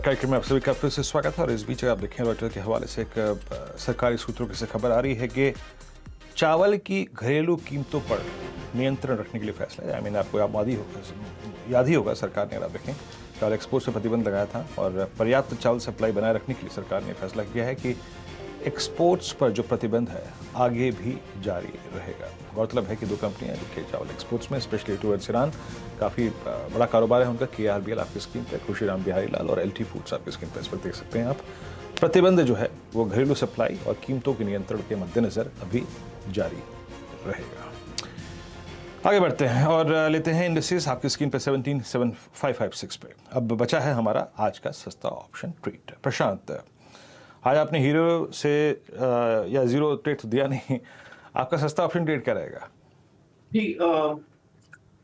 कार्यक्रम में आप सभी का फिर से स्वागत है और इस बीच आप देखें रॉयटर के हवाले से एक सरकारी सूत्रों से खबर आ रही है कि चावल की घरेलू कीमतों पर नियंत्रण रखने के लिए फैसला है। आपको याद ही होगा सरकार ने, अगर आप देखें, चावल एक्सपोर्ट से प्रतिबंध लगाया था और पर्याप्त चावल सप्लाई बनाए रखने के लिए सरकार ने फैसला किया है कि एक्सपोर्ट्स पर जो प्रतिबंध है आगे भी जारी रहेगा। गौरतलब है कि दो कंपनियां जिनके चावल एक्सपोर्ट्स में स्पेशली टूवर्ड्स ईरान काफ़ी बड़ा कारोबार है उनका, KRBL आपकी स्क्रीन पर, खुशीराम बिहारी लाल और LT फूड्स आपकी स्क्रीन पर, इस पर देख सकते हैं आप। प्रतिबंध जो है वो घरेलू सप्लाई और कीमतों के नियंत्रण के मद्देनजर अभी जारी रहेगा। आगे बढ़ते हैं और लेते हैं इंडस्ट्रीज आपकी स्क्रीन पर 17,7556 पे। अब बचा है हमारा आज का सस्ता ऑप्शन ट्रेड। प्रशांत, आज आपने हीरो से या जीरो ट्रेड तो दिया नहीं, आपका सस्ता ऑप्शन ट्रेड क्या रहेगा? जी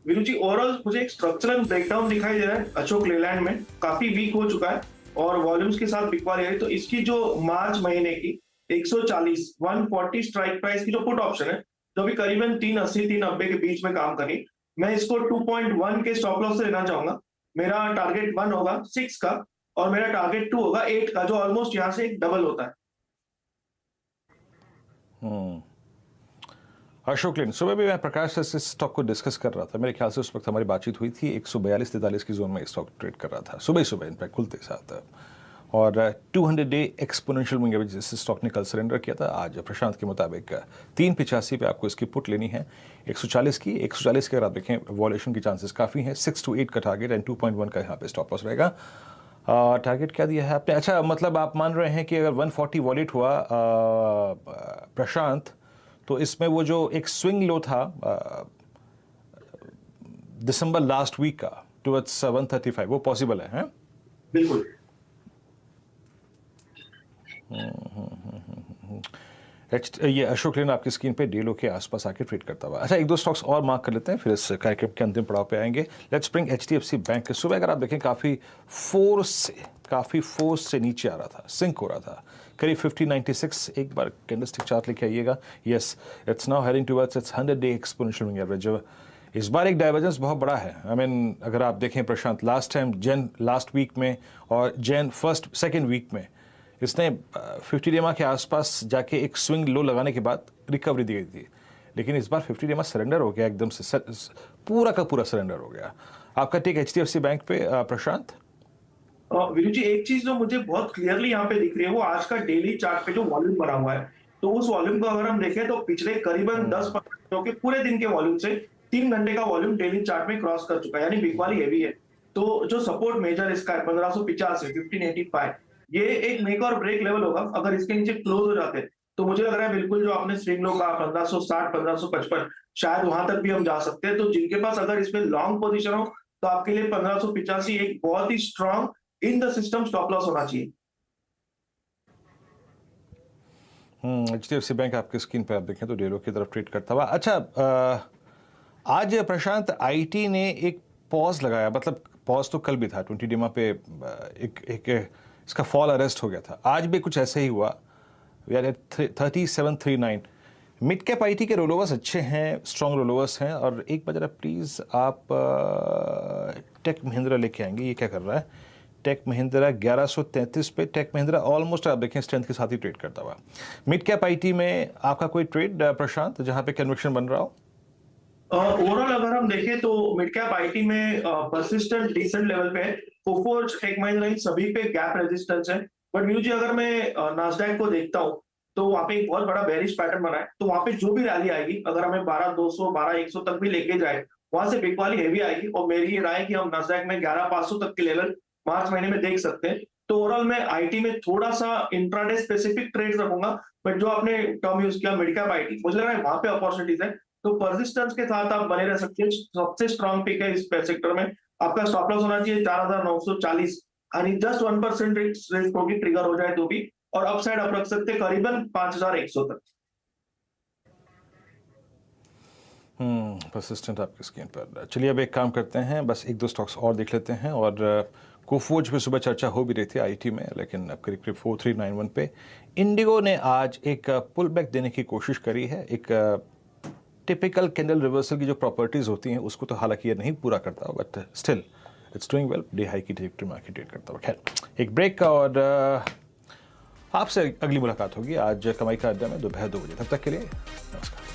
वीरू जी, ओवरऑल मुझे एक स्ट्रक्चरल ब्रेकडाउन दिखाई दे रहा है। अशोक लेलैंड में काफी वीक हो चुका है और वॉल्यूम्स के साथ बिकवा रही है, तो इसकी जो मार्च महीने की 140 140 स्ट्राइक प्राइस की जो पुट ऑप्शन है, जो भी करीबन 380 390 के बीच में काम करी, मैं इसको 2.1 के स्टॉप लॉस से लेना चाहूंगा। मेरा टारगेट 1 होगा 6 का और मेरा टारगेट 2 होगा 8 का, जो ऑलमोस्ट यहाँ से एक डबल होता है। अशोक लेन, सुबह भी मैं प्रकाश से इस स्टॉक को डिस्कस कर रहा था। मेरे ख्याल से उस वक्त हमारी बातचीत हुई थी 142-43 की जोन में स्टॉक ट्रेड कर रहा था सुबह सुबह, इनफैक्ट खुलते साथ, और 200 डे एक्सपोनेंशियल मूविंग एवरेज जिस स्टॉक ने कल सरेंडर किया था, आज प्रशांत के मुताबिक 385 पे आपको इसकी पुट लेनी है। 140 की अगर आप देखें वॉल्यूशन की चांसेस काफ़ी हैं। 6 to 8 का टारगेट एंड 2.1 का यहाँ पे स्टॉप लॉस रहेगा। टारगेट क्या दिया है आपने? अच्छा, मतलब आप मान रहे हैं कि अगर 140 वॉलेट हुआ प्रशांत, तो इसमें वो जो एक स्विंग लो था दिसंबर लास्ट वीक का टुवर्ड्स 135, वो पॉसिबल है? बिल्कुल। ये अशोक लेन आपकी स्क्रीन पे डेलो के आसपास आके ट्रेड करता हुआ। अच्छा, एक दो स्टॉक्स और मार्क कर लेते हैं, फिर इस कार्यक्रम के अंतिम पड़ाव पे आएंगे। Let's bring HDFC bank. सुबह अगर आप देखें काफ़ी फोर्स से नीचे आ रहा था, सिंक हो रहा था करीब 5096। एक बार कैंडलस्टिक चार्ट लेके आइएगा। Yes, it's now heading towards it's 100 day exponential moving average. इस बार एक डाइवर्जेंस बहुत बड़ा है। अगर आप देखें प्रशांत, लास्ट टाइम लास्ट वीक में और सेकेंड वीक में इसने 50 डेमा के आसपास जाके एक स्विंग लो लगाने के बाद रिकवरी दी गई थी, लेकिन इस बार 50 डेमा सरेंडर हो गया, एकदम से पूरा का पूरा सरेंडर हो गया। आपका टेक HDFC बैंक पे प्रशांत? वीरू जी, एक चीज जो मुझे बहुत क्लियरली यहाँ पे दिख रही है वो आज का डेली चार्ट पे जो वॉल्यूम बना हुआ है, तो उस वॉल्यूम को अगर हम देखें तो पिछले करीबन 10-15 के पूरे दिन के वॉल्यूम से 3 घंटे का वॉल्यूम डेली चार्ट में क्रॉस कर चुका है, यानी बिकवाली हैवी है। तो जो सपोर्ट मेजर इसका है 1585 1585, ये एक मेक और ब्रेक लेवल होगा। अगर इसके नीचे क्लोज हो जाते हैं तो मुझे लग रहा है बिल्कुल जो आपने स्विंग लो का 1560 1555, शायद वहां तक भी हम जा सकते हैं। तो जिनके पास अगर इसमें लॉन्ग पोजीशन हो तो आपके लिए 1585 एक बहुत ही strong in the system stop loss होना चाहिए। HDFC बैंक आपकी स्क्रीन पर आप देखें तो डेलो की तरफ ट्रेड करता हुआ। अच्छा, आज प्रशांत IT ने एक पॉज लगाया, मतलब पॉज तो कल भी था 20 डेमा पे, एक इसका फॉल अरेस्ट हो गया था। आज भी कुछ ऐसे ही हुआ। We are at 3739। Mid cap IT के रोलोवर्स अच्छे हैं, स्ट्रॉन्ग रोलोवर्स हैं। और एक बार जरा प्लीज़ आप टेक महिंद्रा लेके आएंगे। ये क्या कर रहा है? टेक महिंद्रा 1133 पे। टेक महिंद्रा ऑलमोस्ट आप देखें स्ट्रेंथ के साथ ही ट्रेड करता हुआ। मिड कैप IT में आपका कोई ट्रेड प्रशांत जहां पे कन्विक्शन बन रहा हो? ओवरऑल अगर हम देखें तो मिड कैप IT में परसिस्टेंट डिसेंट लेवल पे है। कोफोर्ज, टेक महिंद्रा, इन सभी पे गैप रेजिस्टेंस है। बट वीरू जी, अगर मैं नास्डैक को देखता हूँ तो वहां पे एक बहुत बड़ा बेरिश पैटर्न बना है। तो वहां पे जो भी रैली आएगी, अगर हमें 12200 12100 तक भी लेके जाए, वहां से बिकवाली हैवी आएगी। और मेरी ये राय है कि हम नास्डैक में 11500 तक के लेवल मार्च महीने में देख सकते हैं। तो ओवरऑल मैं IT में थोड़ा सा इंट्राडे स्पेसिफिक ट्रेड रखूंगा। बट जो आपने टर्म यूज किया मिड कैप IT, मुझे लग रहा है वहां पे अपॉर्चुनिटीज है। तो परसिस्टेंस के साथ आप बने रह सकते हैं। सबसे स्ट्रॉन्ग पिक है इस सेक्टर में। आपका स्टॉप लॉस होना चाहिए 4940, यानी जस्ट 1% रिस्क होगी ट्रिगर हो जाए तो भी, और अपसाइड आप रख सकते हैं करीबन 5100 तक। परसिस्टेंट आपकी स्क्रीन पर। चलिए अब एक काम करते हैं, बस एक दो स्टॉक्स और देख लेते हैं। और कोफोर्ज पे सुबह चर्चा हो भी रही थी IT में, लेकिन अब करीब 4391 पे। इंडिगो ने आज एक पुल बैक देने की कोशिश करी है। एक टिपिकल कैंडल रिवर्सल की जो प्रॉपर्टीज़ होती हैं उसको तो हालांकि ये नहीं पूरा करता, but still it's doing well, day high की ट्रैजेक्टरी में आके ट्रेड करता हुआ। खैर एक ब्रेक और आपसे अगली मुलाकात होगी आज कमाई का अड्डा में दोपहर 2 बजे। तब तक के लिए नमस्कार।